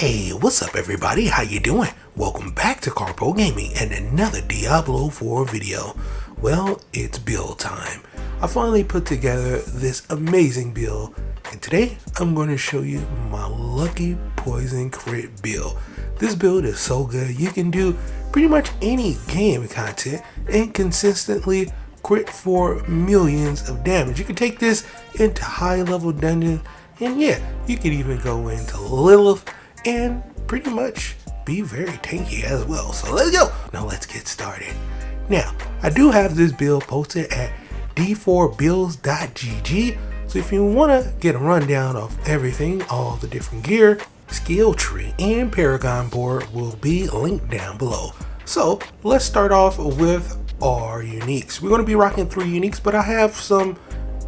Hey, what's up everybody? How you doing? Welcome back to Karpo Gaming and another Diablo 4 video. Well, it's build time. I finally put together this amazing build, and today I'm going to show you my lucky poison crit build. This build is so good, you can do pretty much any game content and consistently crit for millions of damage. You can take this into high level dungeons, and yeah, you can even go into Lilith and pretty much be very tanky as well. So let's go. Now let's get started. Now, I do have this build posted at d4builds.gg. So if you want to get a rundown of everything, all the different gear, skill tree, and Paragon Board will be linked down below. So let's start off with our uniques. We're going to be rocking 3 uniques, but I have some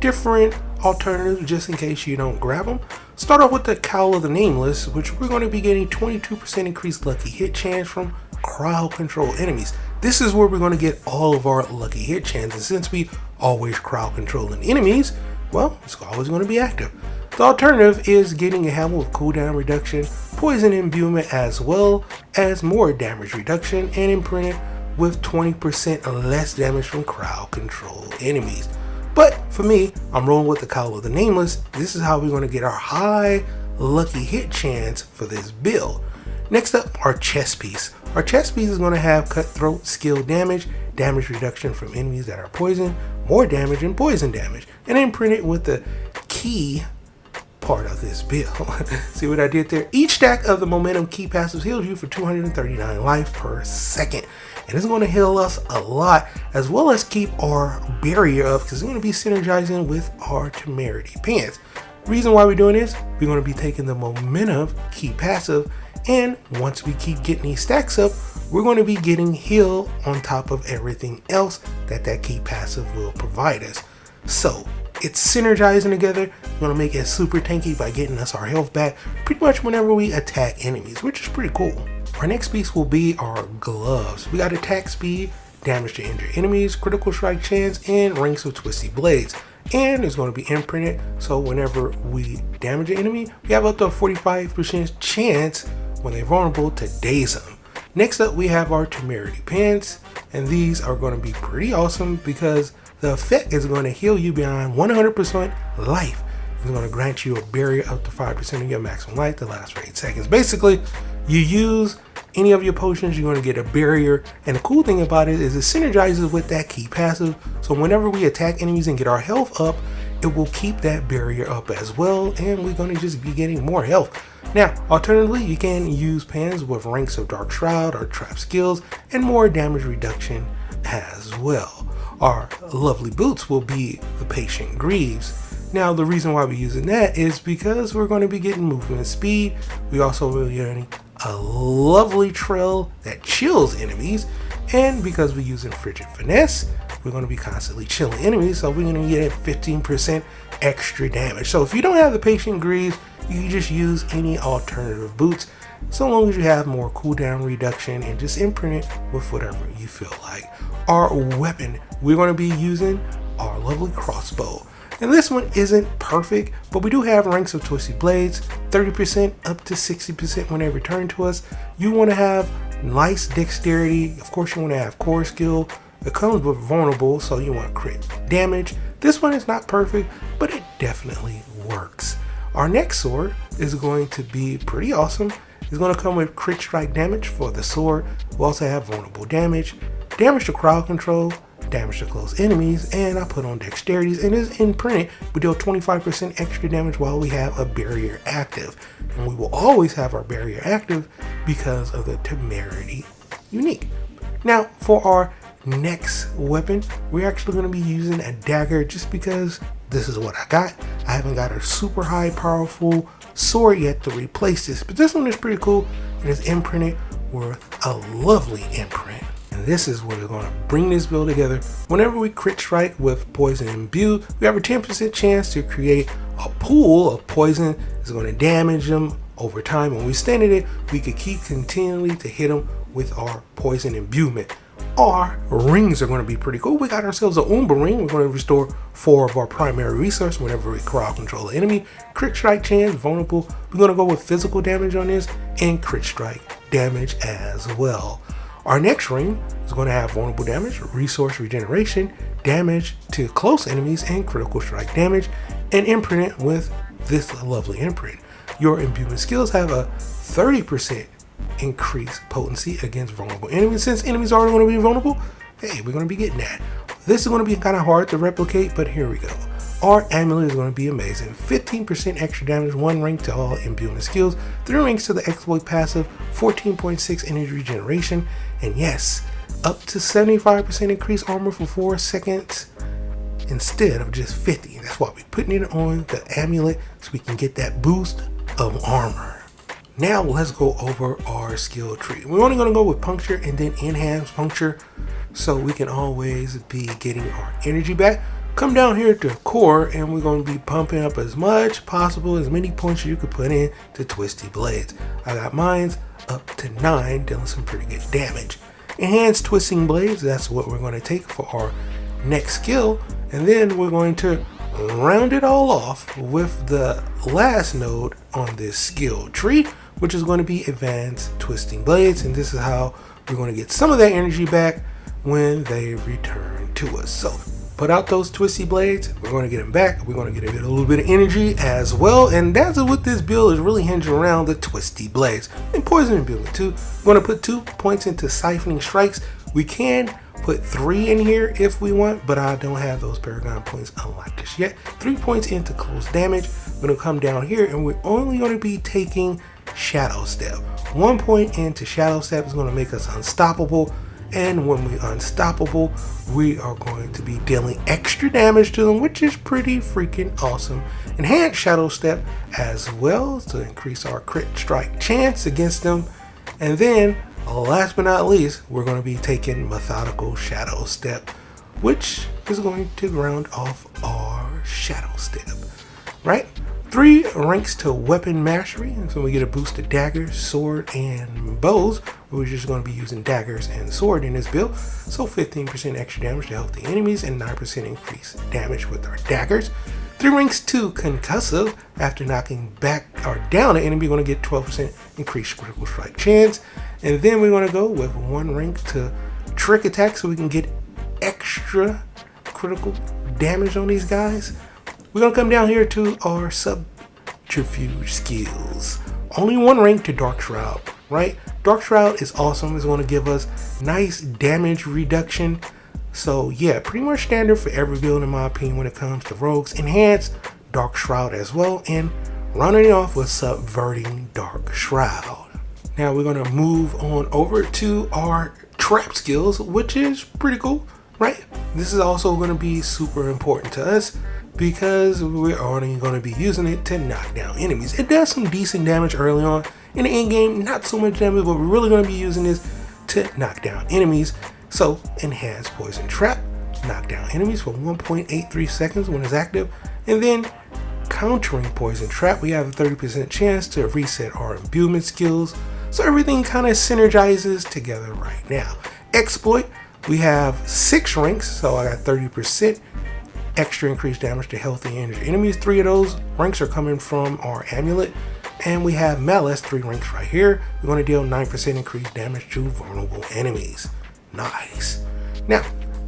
different alternatives just in case you don't grab them. Start off with the Cowl of the Nameless, which we're going to be getting 22% increased lucky hit chance from crowd control enemies. This is where we're going to get all of our lucky hit chances. Since we always crowd controlling enemies, well, it's always going to be active. The alternative is getting a helmet with cooldown reduction, poison imbuement, as well as more damage reduction, and imprinted with 20% less damage from crowd control enemies. But for me, I'm rolling with the Cowl of the Nameless. This is how we're going to get our high lucky hit chance for this build. Next up, our chest piece. Our chest piece is going to have cutthroat skill damage, damage reduction from enemies that are poisoned, more damage and poison damage, and imprinted with the key part of this build. See what I did there? Each stack of the momentum key passives heals you for 239 life per second. And it's going to heal us a lot, as well as keep our barrier up, because it's going to be synergizing with our temerity pants. Reason why we're doing this, we're going to be taking the momentum key passive, and once we keep getting these stacks up, we're going to be getting heal on top of everything else that key passive will provide us. So it's synergizing together. We're going to make it super tanky by getting us our health back pretty much whenever we attack enemies, which is pretty cool. Our next piece will be our gloves. We got attack speed, damage to injured enemies, critical strike chance, and ranks of twisty blades. And it's going to be imprinted, so whenever we damage an enemy, we have up to a 45% chance when they're vulnerable to daze them. Next up, we have our temerity pants, and these are going to be pretty awesome because the effect is going to heal you beyond 100% life. It's going to grant you a barrier up to 5% of your maximum life to last for 8 seconds. Basically, you use any of your potions, you're going to get a barrier, and the cool thing about it is it synergizes with that key passive, so whenever we attack enemies and get our health up, it will keep that barrier up as well, and we're going to just be getting more health. Now, alternatively, you can use pans with ranks of Dark Shroud or Trap skills and more damage reduction as well. Our lovely boots will be the Patient Greaves. Now, the reason why we're using that is because we're going to be getting movement speed. We also will be getting a lovely trail that chills enemies, and because we're using Frigid Finesse, we're going to be constantly chilling enemies, so we're going to get 15% extra damage. So if you don't have the Patient Greaves, you can just use any alternative boots, so long as you have more cooldown reduction, and just imprint it with whatever you feel like. Our weapon, we're going to be using our lovely crossbow. And this one isn't perfect, but we do have ranks of twisty blades, 30% up to 60% when they return to us. You want to have nice dexterity. Of course, you want to have core skill. It comes with vulnerable, so you want crit damage. This one is not perfect, but it definitely works. Our next sword is going to be pretty awesome. It's going to come with crit strike damage for the sword. We also have vulnerable damage, damage to crowd control, damage to close enemies, and I put on dexterities, and it's imprinted. We deal 25% extra damage while we have a barrier active, and we will always have our barrier active because of the temerity unique. Now, for our next weapon, we're actually going to be using a dagger just because this is what I got. I haven't got a super high powerful sword yet to replace this, but this one is pretty cool, and it's imprinted with a lovely imprint. And this is where we're going to bring this build together. Whenever we crit strike with poison imbued, we have a 10% chance to create a pool of poison that's going to damage them over time. When we stand in it, we could keep continually to hit them with our poison imbuement. Our rings are going to be pretty cool. We got ourselves a Umber ring. We're going to restore 4 of our primary resources whenever we crowd control the enemy. Crit strike chance, vulnerable. We're going to go with physical damage on this and crit strike damage as well. Our next ring is going to have vulnerable damage, resource regeneration, damage to close enemies, and critical strike damage, and imprint with this lovely imprint. Your imbuement skills have a 30% increased potency against vulnerable enemies. Since enemies are going to be vulnerable, hey, we're going to be getting that. This is going to be kind of hard to replicate, but here we go. Our amulet is going to be amazing. 15% extra damage, 1 rank to all imbuement skills, 3 ranks to the exploit passive, 14.6 energy regeneration, and yes, up to 75% increased armor for 4 seconds instead of just 50. That's why we're putting it on the amulet so we can get that boost of armor. Now let's go over our skill tree. We're only going to go with puncture and then enhance puncture so we can always be getting our energy back. Come down here to core and we're going to be pumping up as much possible, as many points as you could put in to twisty blades. I got mines up to 9, dealing some pretty good damage. Enhanced twisting blades, that's what we're going to take for our next skill. And then we're going to round it all off with the last node on this skill tree, which is going to be advanced twisting blades. And this is how we're going to get some of that energy back when they return to us. So put out those twisty blades, we're going to get them back. We're going to get a little bit of energy as well. And that's what this build is really hinging around, the twisty blades. And poison build too. We're going to put 2 points into siphoning strikes. We can put 3 in here if we want, but I don't have those Paragon points unlocked just yet. 3 points into close damage. We're going to come down here and we're only going to be taking Shadow Step. 1 point into Shadow Step is going to make us unstoppable. And when we're unstoppable, we are going to be dealing extra damage to them, which is pretty freaking awesome. Enhance Shadow Step as well to increase our crit strike chance against them. And then last but not least, we're going to be taking Methodical Shadow Step, which is going to round off our Shadow Step, right? 3 ranks to Weapon Mastery, and so we get a boost to daggers, sword, and bows. We're just going to be using daggers and sword in this build, so 15% extra damage to healthy enemies and 9% increased damage with our daggers. 3 ranks to Concussive. After knocking back or down an enemy, we're going to get 12% increased critical strike chance. And then we're going to go with 1 rank to Trick Attack so we can get extra critical damage on these guys. We're going to come down here to our Subterfuge skills. Only 1 rank to Dark Shroud, right? Dark Shroud is awesome. It's going to give us nice damage reduction. So yeah, pretty much standard for every build in my opinion when it comes to rogues. Enhance Dark Shroud as well, and rounding it off with Subverting Dark Shroud. Now we're going to move on over to our trap skills, which is pretty cool, right? This is also going to be super important to us because we're only going to be using it to knock down enemies. It does some decent damage early on in the end game, not so much damage, but we're really going to be using this to knock down enemies. So enhance Poison Trap, knock down enemies for 1.83 seconds when it's active, and then countering Poison Trap, we have a 30% chance to reset our imbuement skills. So everything kind of synergizes together right now. Exploit, we have 6 ranks, so I got 30% extra increased damage to healthy and injured enemies. 3 of those ranks are coming from our amulet. And we have Malice, 3 ranks right here. We're going to deal 9% increased damage to vulnerable enemies. Nice. Now,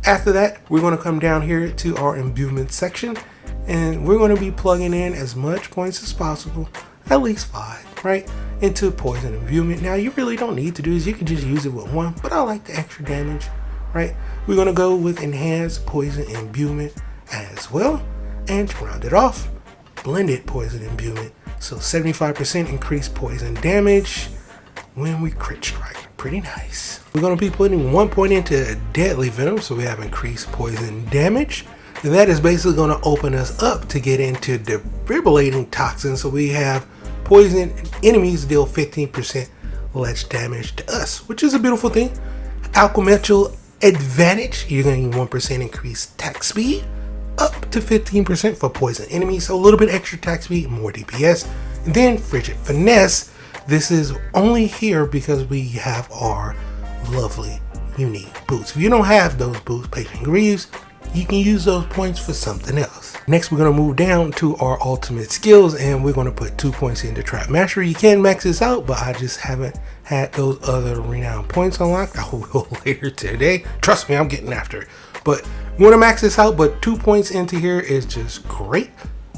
after that, we're going to come down here to our imbuement section. And we're going to be plugging in as much points as possible, at least 5, right, into poison imbuement. Now, you really don't need to do this. You can just use it with 1, but I like the extra damage, right? We're going to go with enhanced poison imbuement as well. And to round it off, blended poison imbuement. So 75% increased poison damage when we crit strike. Pretty nice. We're going to be putting 1 point into deadly venom, so we have increased poison damage. And that is basically going to open us up to get into defibrillating toxins. So we have poison enemies deal 15% less damage to us, which is a beautiful thing. Alchemical advantage, you're going to get 1% increased attack speed, up to 15% for poison enemies. So a little bit extra attack speed, more DPS. And then Frigid Finesse. This is only here because we have our lovely you need boots. If you don't have those boots, Patient Greaves, you can use those points for something else. Next, we're going to move down to our ultimate skills, and we're going to put 2 points into Trap Mastery. You can max this out, but I just haven't had those other renowned points unlocked. I will later today. Trust me, I'm getting after it. But we want to max this out, but 2 points into here is just great.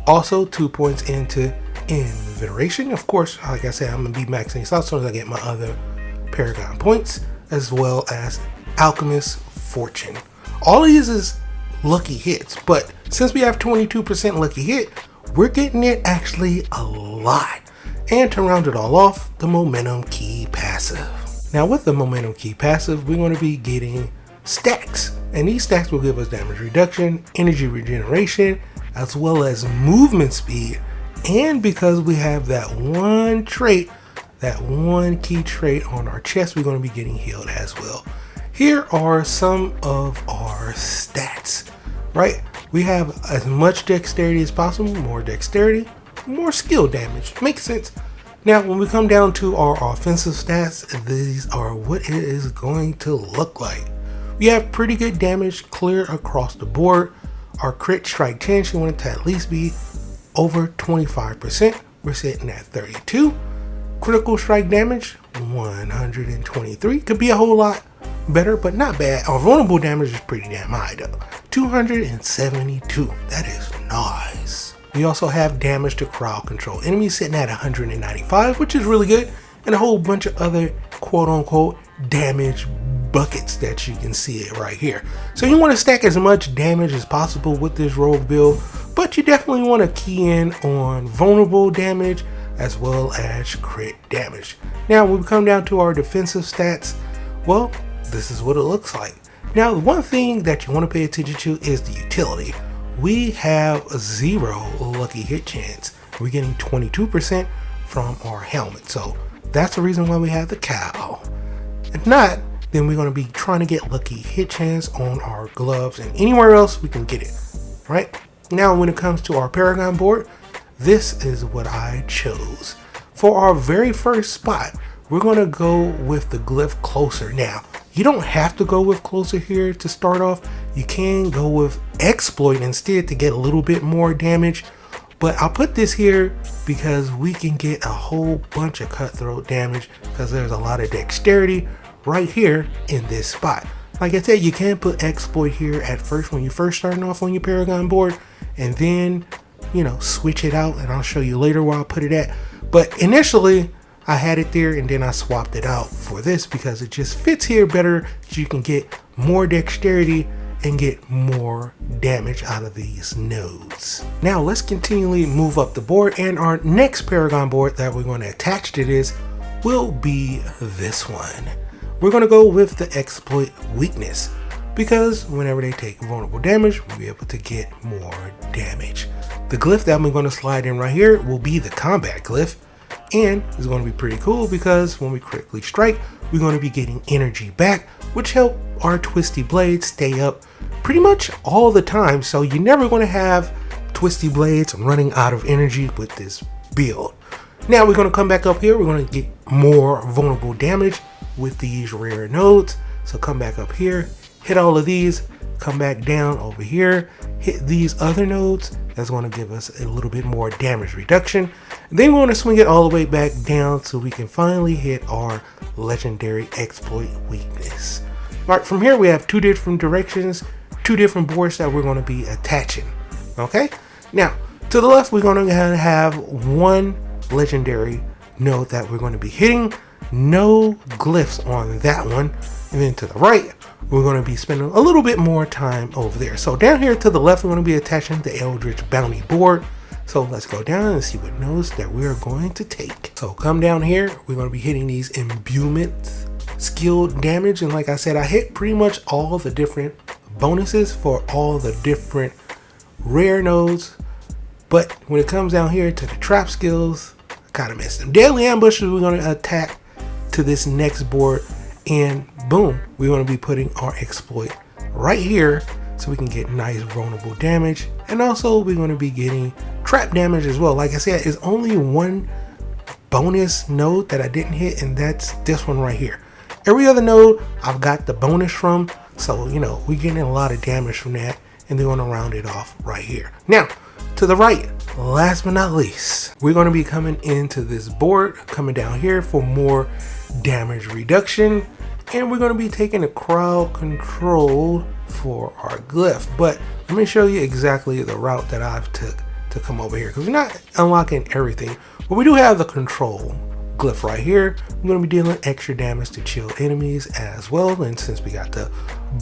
Also, 2 points into Invigoration. Of course, like I said, I'm going to be maxing this out so as I get my other Paragon points, as well as Alchemist Fortune. All of these is lucky hits, but since we have 22% lucky hit, we're getting it actually a lot. And to round it all off, the Momentum Key passive. Now with the Momentum Key passive, we're going to be getting stacks, and these stacks will give us damage reduction, energy regeneration, as well as movement speed. And because we have that one trait, that one key trait on our chest, we're going to be getting healed as well. Here are some of our stats, right? We have as much dexterity as possible, more dexterity, more skill damage. Makes sense. Now, when we come down to our offensive stats, these are what it is going to look like. We have pretty good damage clear across the board. Our crit strike chance, you want it to at least be over 25%. We're sitting at 32. Critical strike damage, 123. Could be a whole lot better, but not bad. Our vulnerable damage is pretty damn high though. 272. That is nice. We also have damage to crowd control enemies sitting at 195, which is really good, and a whole bunch of other quote-unquote damage buckets that you can see it right here. So you want to stack as much damage as possible with this rogue build, but you definitely want to key in on vulnerable damage as well as crit damage. Now when we come down to our defensive stats, well, this is what it looks like. Now the one thing that you want to pay attention to is the utility. We have a 0 lucky hit chance. We're getting 22% from our helmet, so that's the reason why we have the cowl. If not, then we're going to be trying to get lucky hit chance on our gloves and anywhere else we can get it, right? Now when it comes to our Paragon board, this is what I chose. For our very first spot, we're going to go with the glyph Closer. Now, you don't have to go with Closer here to start off. You can go with Exploit instead to get a little bit more damage. But I'll put this here because we can get a whole bunch of cutthroat damage because there's a lot of dexterity right here in this spot. Like I said, you can put Exploit here at first when you're first starting off on your Paragon board, and then, you know, switch it out, and I'll show you later where I'll put it at. But initially I had it there and then I swapped it out for this because it just fits here better. You can get more dexterity and get more damage out of these nodes. Now let's continually move up the board, and our next Paragon board that we're going to attach to this will be this one. We're going to go with the Exploit Weakness because whenever they take vulnerable damage, we'll be able to get more damage. The glyph that we're going to slide in right here will be the combat glyph, and it's going to be pretty cool because when we critically strike, we're going to be getting energy back, which help our twisty blades stay up pretty much all the time. So you're never going to have twisty blades running out of energy with this build. Now we're going to come back up here. We're going to get more vulnerable damage with these rare nodes. So come back up here, hit all of these, come back down over here, hit these other nodes. That's going to give us a little bit more damage reduction. And then we're going to swing it all the way back down so we can finally hit our legendary Exploit Weakness. All right, from here we have two different directions, two different boards that we're going to be attaching. Okay, now to the left we're going to have one legendary node that we're going to be hitting. No glyphs on that one. And then to the right, we're going to be spending a little bit more time over there. So down here to the left, we're going to be attaching the Eldritch Bounty board. So let's go down and see what nodes that we're going to take. So come down here, we're going to be hitting these imbuement skill damage. And like I said, I hit pretty much all the different bonuses for all the different rare nodes. But when it comes down here to the trap skills, I kind of missed them. Deadly ambushes, we're going to attack to this next board, and boom, we're going to be putting our exploit right here so we can get nice vulnerable damage. And also we're going to be getting trap damage as well. Like I said, it's only one bonus node that I didn't hit, and that's this one right here. Every other node I've got the bonus from, so you know, we're getting a lot of damage from that, and they're going to round it off right here. Now, to the right, last but not least, we're going to be coming into this board, coming down here for more damage reduction, and we're going to be taking a crowd control for our glyph. But let me show you exactly the route that I've took to come over here, because we're not unlocking everything, but we do have the control glyph right here. I'm going to be dealing extra damage to chill enemies as well, and since we got the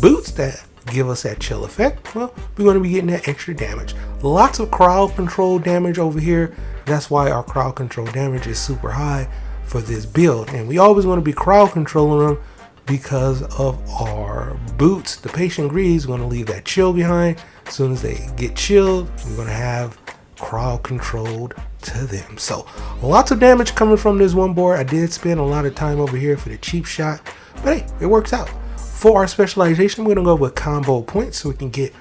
boots that give us that chill effect, well, we're going to be getting that extra damage. Lots of crowd control damage over here. That's why our crowd control damage is super high for this build, and we always want to be crowd controlling them because of our boots. The patient greed is going to leave that chill behind. As soon as they get chilled, we're going to have crowd controlled to them. So lots of damage coming from this one board. I did spend a lot of time over here for the cheap shot, but hey, it works out. For our specialization, we're going to go with combo points so we can get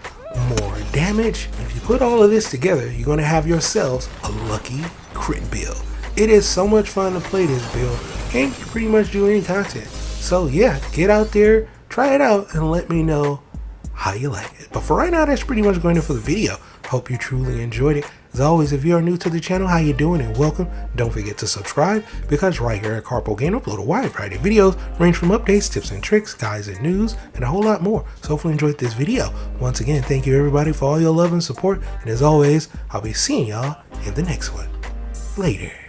more damage. If you put all of this together, you're going to have yourselves a lucky crit build. It is so much fun to play this build, and you can pretty much do any content. So yeah, get out there, try it out, and let me know how you like it. But for right now, that's pretty much going in for the video. Hope you truly enjoyed it. As always, if you are new to the channel, how you doing and welcome. Don't forget to subscribe, because right here at Karpo Game, I upload a wide variety of videos, range from updates, tips and tricks, guides and news, and a whole lot more. So hopefully you enjoyed this video. Once again, thank you everybody for all your love and support. And as always, I'll be seeing y'all in the next one. Later.